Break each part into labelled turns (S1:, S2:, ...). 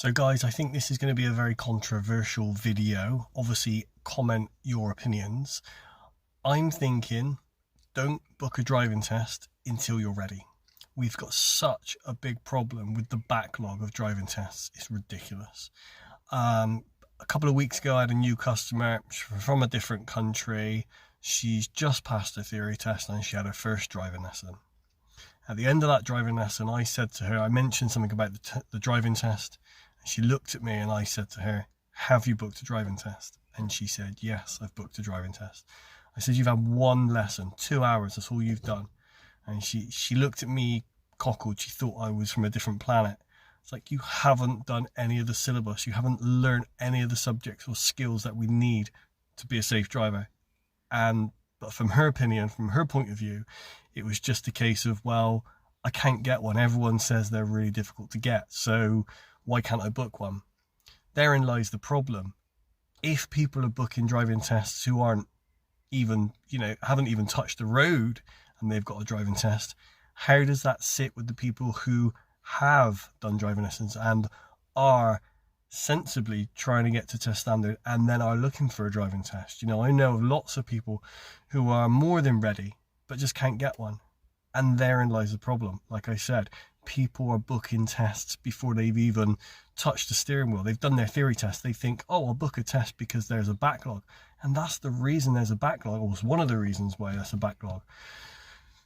S1: So guys, I think this is going to be a very controversial video. Obviously, comment your opinions. I'm thinking don't book a driving test until you're ready. We've got such a big problem with the backlog of driving tests. It's ridiculous. A couple of weeks ago, I had a new customer from a different country. She's just passed her theory test and she had her first driving lesson. At the end of that driving lesson, I said to her, I mentioned something about the driving test. And she looked at me and I said to her, have you booked a driving test? And she said, yes, I've booked a driving test. I said, you've had one lesson, 2 hours, that's all you've done. And she looked at me cockled. She thought I was from a different planet. It's like, you haven't done any of the syllabus. You haven't learned any of the subjects or skills that we need to be a safe driver. But from her opinion, from her point of view, it was just a case of, well, I can't get one. Everyone says they're really difficult to get, so why can't I book one? Therein lies the problem. If people are booking driving tests who aren't even, haven't even touched the road and they've got a driving test, how does that sit with the people who have done driving lessons and are sensibly trying to get to test standard and then are looking for a driving test? I know of lots of people who are more than ready but just can't get one, and therein lies the problem. Like I said, people are booking tests before they've even touched the steering wheel. They've done their theory test. They think, oh, I'll book a test because there's a backlog, and that's the reason there's a backlog, or it's one of the reasons why there's a backlog.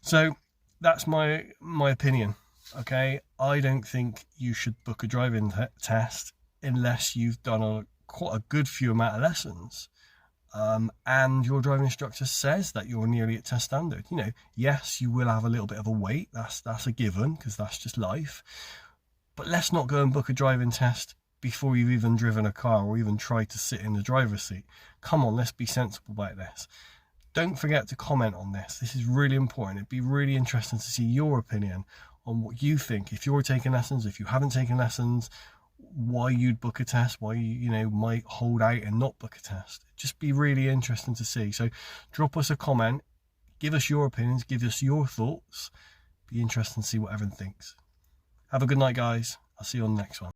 S1: So that's my opinion. Okay, I don't think you should book a driving test unless you've done quite a good few amount of lessons, and your driving instructor says that you're nearly at test standard. Yes, you will have a little bit of a wait. That's a given, because that's just life. But let's not go and book a driving test before you've even driven a car or even tried to sit in the driver's seat. Come on, let's be sensible about this. Don't forget to comment on this. This is really important. It'd be really interesting to see your opinion on what you think. If you're taking lessons, if you haven't taken lessons, why you'd book a test, why you might hold out and not book a test. It'd just be really interesting to see. So drop us a comment, give us your opinions, give us your thoughts. Be interesting to see what everyone thinks. Have a good night, guys. I'll see you on the next one.